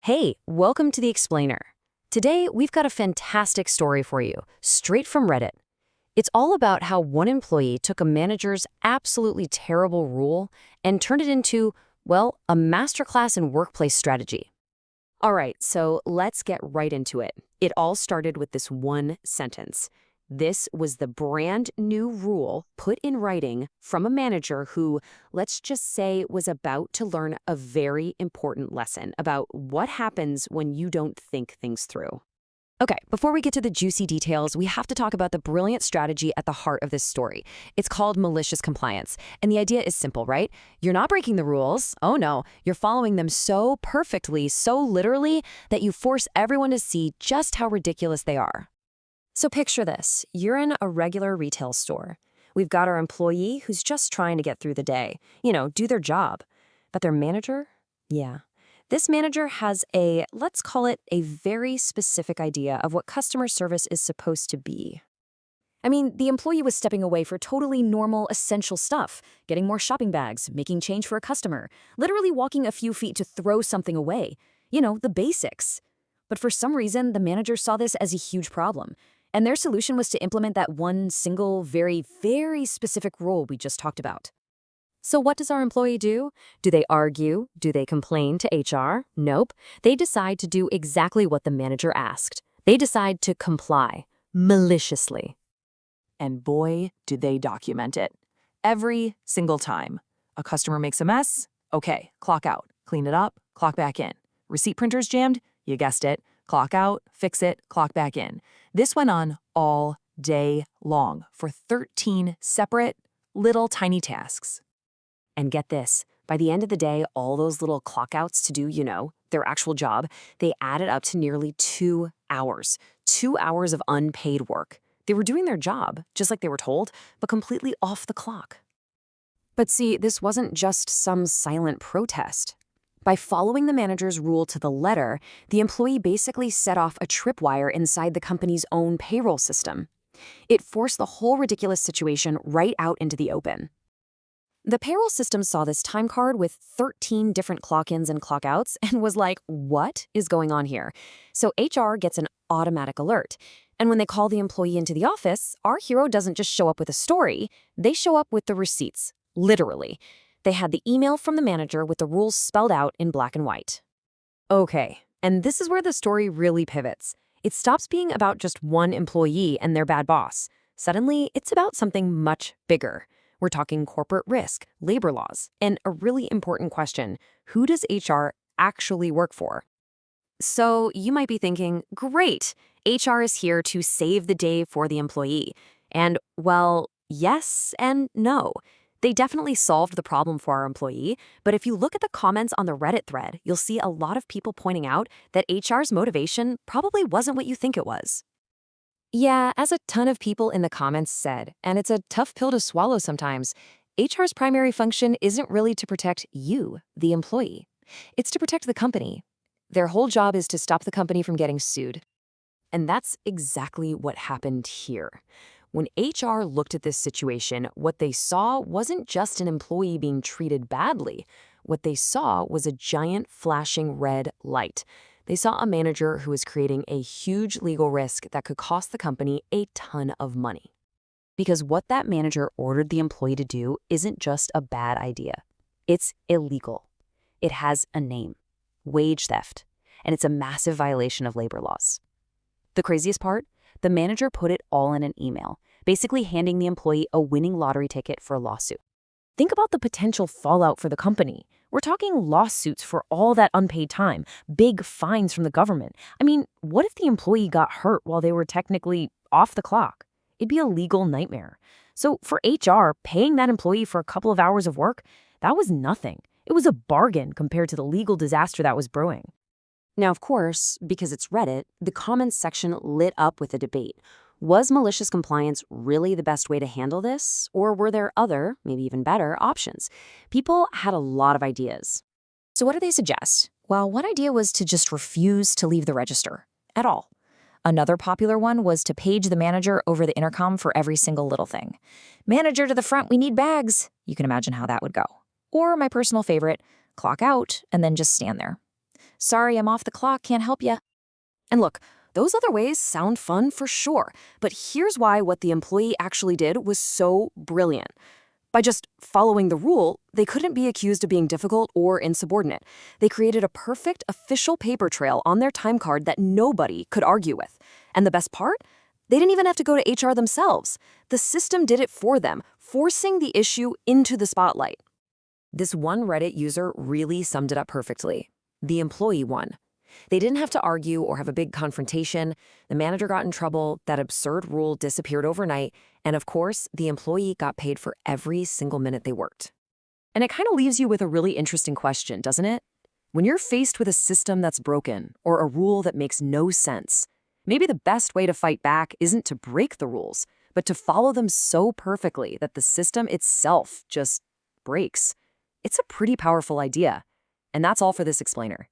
Hey, welcome to The Explainer. Today, we've got a fantastic story for you, straight from Reddit. It's all about how one employee took a manager's absolutely terrible rule and turned it into, well, a masterclass in workplace strategy. All right, so let's get right into it. It all started with this one sentence. This was the brand new rule put in writing from a manager who, let's just say, was about to learn a very important lesson about what happens when you don't think things through. Okay, before we get to the juicy details, we have to talk about the brilliant strategy at the heart of this story. It's called malicious compliance. And the idea is simple, right? You're not breaking the rules. Oh no, you're following them so perfectly, so literally, that you force everyone to see just how ridiculous they are. So picture this. You're in a regular retail store. We've got our employee who's just trying to get through the day, do their job. But their manager? Yeah. This manager has let's call it a very specific idea of what customer service is supposed to be. I mean, the employee was stepping away for totally normal, essential stuff, getting more shopping bags, making change for a customer, literally walking a few feet to throw something away. The basics. But for some reason, the manager saw this as a huge problem. And their solution was to implement that one single, very, very specific rule we just talked about. So what does our employee do? Do they argue? Do they complain to HR? Nope. They decide to do exactly what the manager asked. They decide to comply, maliciously. And boy, do they document it. Every single time. A customer makes a mess, okay, clock out. Clean it up, clock back in. Receipt printer's jammed, you guessed it. Clock out, fix it, clock back in. This went on all day long for 13 separate little tiny tasks. And get this, by the end of the day, all those little clockouts to do, their actual job, they added up to nearly 2 hours. 2 hours of unpaid work. They were doing their job, just like they were told, but completely off the clock. But see, this wasn't just some silent protest. By following the manager's rule to the letter, the employee basically set off a tripwire inside the company's own payroll system. It forced the whole ridiculous situation right out into the open. The payroll system saw this time card with 13 different clock-ins and clock-outs and was like, what is going on here? So HR gets an automatic alert. And when they call the employee into the office, our hero doesn't just show up with a story, they show up with the receipts, literally. They had the email from the manager with the rules spelled out in black and white. Okay, and this is where the story really pivots. It stops being about just one employee and their bad boss. Suddenly, it's about something much bigger. We're talking corporate risk, labor laws, and a really important question, who does HR actually work for? So you might be thinking, great, HR is here to save the day for the employee. And, well, yes and no. They definitely solved the problem for our employee, but if you look at the comments on the Reddit thread, you'll see a lot of people pointing out that HR's motivation probably wasn't what you think it was. Yeah, as a ton of people in the comments said, and it's a tough pill to swallow sometimes, HR's primary function isn't really to protect you, the employee. It's to protect the company. Their whole job is to stop the company from getting sued. And that's exactly what happened here. When HR looked at this situation, what they saw wasn't just an employee being treated badly. What they saw was a giant flashing red light. They saw a manager who was creating a huge legal risk that could cost the company a ton of money. Because what that manager ordered the employee to do isn't just a bad idea. It's illegal. It has a name, wage theft, and it's a massive violation of labor laws. The craziest part? The manager put it all in an email, basically handing the employee a winning lottery ticket for a lawsuit. Think about the potential fallout for the company. We're talking lawsuits for all that unpaid time, big fines from the government. I mean, what if the employee got hurt while they were technically off the clock? It'd be a legal nightmare. So for HR, paying that employee for a couple of hours of work, that was nothing. It was a bargain compared to the legal disaster that was brewing. Now, of course, because it's Reddit, the comments section lit up with a debate. Was malicious compliance really the best way to handle this? Or were there other, maybe even better, options? People had a lot of ideas. So what do they suggest? Well, one idea was to just refuse to leave the register at all. Another popular one was to page the manager over the intercom for every single little thing. Manager to the front, we need bags. You can imagine how that would go. Or my personal favorite, clock out and then just stand there. Sorry, I'm off the clock, can't help ya. And look, those other ways sound fun for sure, but here's why what the employee actually did was so brilliant. By just following the rule, they couldn't be accused of being difficult or insubordinate. They created a perfect official paper trail on their time card that nobody could argue with. And the best part? They didn't even have to go to HR themselves. The system did it for them, forcing the issue into the spotlight. This one Reddit user really summed it up perfectly. The employee won. They didn't have to argue or have a big confrontation. The manager got in trouble, that absurd rule disappeared overnight, and of course, the employee got paid for every single minute they worked. And it kind of leaves you with a really interesting question, doesn't it? When you're faced with a system that's broken or a rule that makes no sense, maybe the best way to fight back isn't to break the rules, but to follow them so perfectly that the system itself just breaks. It's a pretty powerful idea. And that's all for this explainer.